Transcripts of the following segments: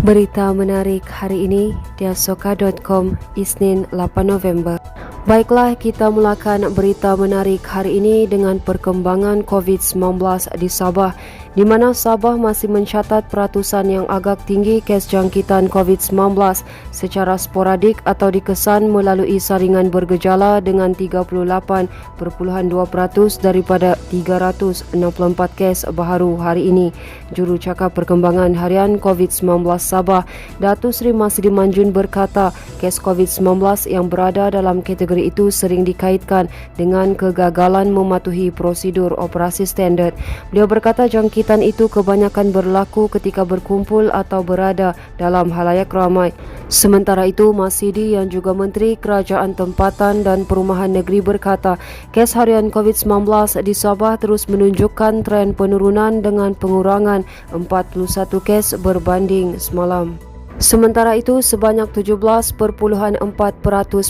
Berita menarik hari ini di asoka.com, Isnin 8 November. Baiklah, kita mulakan berita menarik hari ini dengan perkembangan COVID-19 di Sabah, di mana Sabah masih mencatat peratusan yang agak tinggi kes jangkitan COVID-19 secara sporadik atau dikesan melalui saringan bergejala dengan 38.2% daripada 364 kes baharu hari ini. Jurucakap Perkembangan Harian COVID-19 Sabah, Datuk Seri Masdi Manjun berkata, kes COVID-19 yang berada dalam kategori itu sering dikaitkan dengan kegagalan mematuhi prosedur operasi standard. Beliau berkata jangkitan itu kebanyakan berlaku ketika berkumpul atau berada dalam halayak ramai. Sementara itu, Masdi yang juga Menteri Kerajaan Tempatan dan Perumahan Negeri berkata, kes harian COVID-19 di Sabah terus menunjukkan tren penurunan dengan pengurangan 41 kes berbanding semalam. Sementara itu, sebanyak 17.4%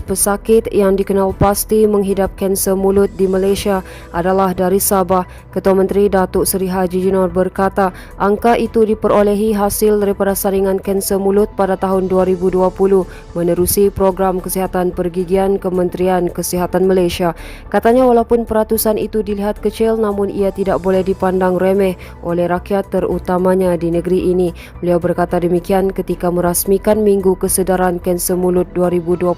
pesakit yang dikenal pasti menghidap kanser mulut di Malaysia adalah dari Sabah. Ketua Menteri Datuk Seri Haji Jinor berkata, angka itu diperolehi hasil daripada saringan kanser mulut pada tahun 2020 menerusi program kesihatan pergigian Kementerian Kesihatan Malaysia. Katanya walaupun peratusan itu dilihat kecil, namun ia tidak boleh dipandang remeh oleh rakyat terutamanya di negeri ini. Beliau berkata demikian ketika merasmikan Minggu Kesedaran Kanser Mulut 2021.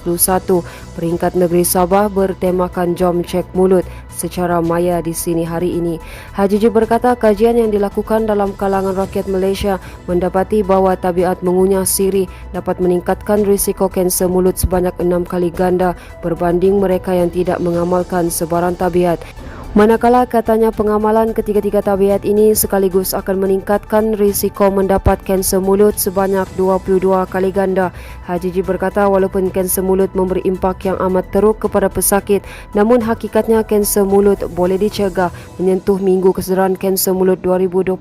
Peringkat negeri Sabah bertemakan Jom Cek Mulut secara maya di sini hari ini. Haji berkata kajian yang dilakukan dalam kalangan rakyat Malaysia mendapati bahawa tabiat mengunyah sirih dapat meningkatkan risiko kanser mulut sebanyak 6 kali ganda berbanding mereka yang tidak mengamalkan sebarang tabiat. Manakala katanya pengamalan ketiga-tiga tabiat ini sekaligus akan meningkatkan risiko mendapat kanser mulut sebanyak 22 kali ganda. Haji berkata walaupun kanser mulut memberi impak yang amat teruk kepada pesakit, namun hakikatnya kanser mulut boleh dicegah. Menyentuh Minggu Kesedaran Kanser Mulut 2021,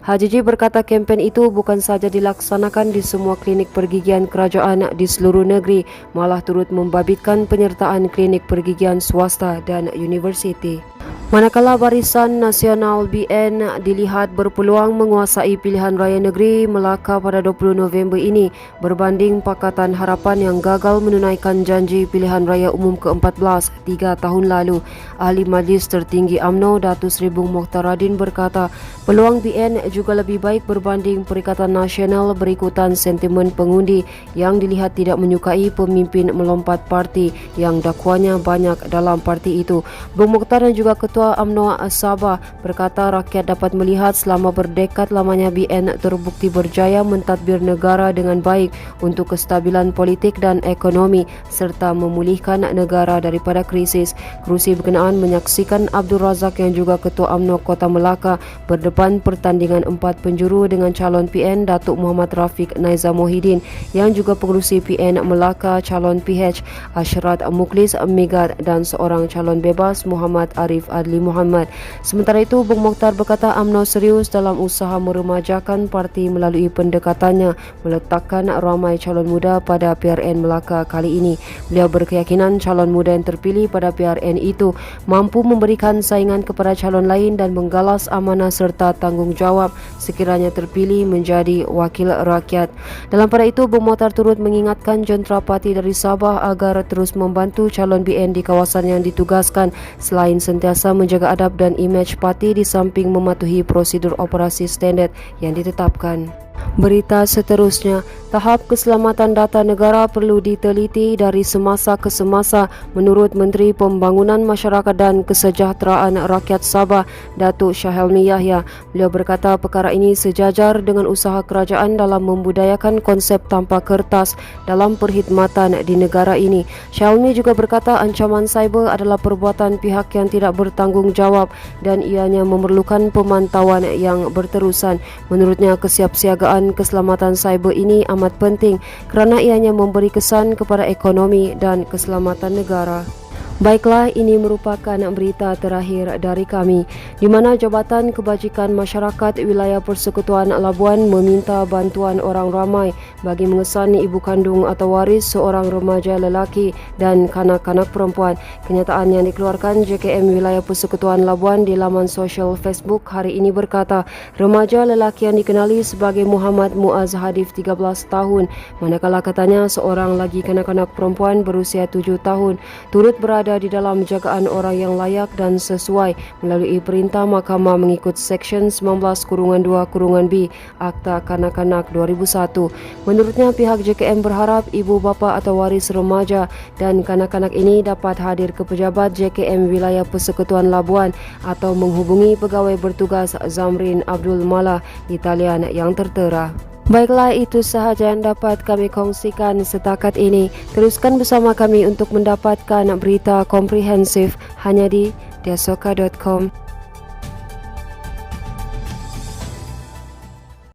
Haji berkata kempen itu bukan saja dilaksanakan di semua klinik pergigian kerajaan di seluruh negeri, malah turut membabitkan penyertaan klinik pergigian swasta dan universiti. Manakala Barisan Nasional BN dilihat berpeluang menguasai pilihan raya negeri Melaka pada 20 November ini berbanding Pakatan Harapan yang gagal menunaikan janji pilihan raya umum ke-14 3 tahun lalu. Ahli Majlis Tertinggi UMNO Datuk Seri Bung Mokhtar Radin berkata peluang BN juga lebih baik berbanding Perikatan Nasional berikutan sentimen pengundi yang dilihat tidak menyukai pemimpin melompat parti yang dakwanya banyak dalam parti itu. Bung Mokhtar dan juga Ketua UMNO Sabah berkata rakyat dapat melihat selama berdekad lamanya BN terbukti berjaya mentadbir negara dengan baik untuk kestabilan politik dan ekonomi serta memulihkan negara daripada krisis. Kerusi berkenaan menyaksikan Abdul Razak yang juga Ketua UMNO Kota Melaka berdepan pertandingan 4 penjuru dengan calon PN Datuk Muhammad Rafiq Naiza Mohidin yang juga pengerusi PN Melaka calon PH Ashrat Muklis Megat dan seorang calon bebas Muhammad Arif Adli Muhammad. Sementara itu, Bung Mokhtar berkata UMNO serius dalam usaha meremajakan parti melalui pendekatannya meletakkan ramai calon muda pada PRN Melaka kali ini. Beliau berkeyakinan calon muda yang terpilih pada PRN itu mampu memberikan saingan kepada calon lain dan menggalas amanah serta tanggungjawab sekiranya terpilih menjadi wakil rakyat. Dalam pada itu, Bung Mokhtar turut mengingatkan jenterapati dari Sabah agar terus membantu calon BN di kawasan yang ditugaskan selain sentiasa menjaga adab dan imej parti di samping mematuhi prosedur operasi standard yang ditetapkan. Berita seterusnya, tahap keselamatan data negara perlu diteliti dari semasa ke semasa menurut Menteri Pembangunan Masyarakat dan Kesejahteraan Rakyat Sabah, Datuk Syahelmi Yahya. Beliau berkata perkara ini sejajar dengan usaha kerajaan dalam membudayakan konsep tanpa kertas dalam perkhidmatan di negara ini. Syahelmi juga berkata ancaman cyber adalah perbuatan pihak yang tidak bertanggungjawab dan ianya memerlukan pemantauan yang berterusan. Menurutnya, kesiapsiagaan keselamatan cyber ini amat penting kerana ianya memberi kesan kepada ekonomi dan keselamatan negara. Baiklah, ini merupakan berita terakhir dari kami, di mana Jabatan Kebajikan Masyarakat Wilayah Persekutuan Labuan meminta bantuan orang ramai bagi mengesan ibu kandung atau waris seorang remaja lelaki dan kanak-kanak perempuan. Kenyataan yang dikeluarkan JKM Wilayah Persekutuan Labuan di laman sosial Facebook hari ini berkata, remaja lelaki yang dikenali sebagai Muhammad Muaz Hadif 13 tahun, manakala katanya seorang lagi kanak-kanak perempuan berusia 7 tahun, turut berada di dalam jagaan orang yang layak dan sesuai melalui perintah Mahkamah mengikut Seksyen 19-2-B Akta Kanak-Kanak 2001. Menurutnya, pihak JKM berharap ibu bapa atau waris remaja dan kanak-kanak ini dapat hadir ke pejabat JKM Wilayah Persekutuan Labuan atau menghubungi pegawai bertugas Zamrin Abdul Mala di talian yang tertera. Baiklah, itu sahaja yang dapat kami kongsikan setakat ini. Teruskan bersama kami untuk mendapatkan berita komprehensif hanya di diasoka.com.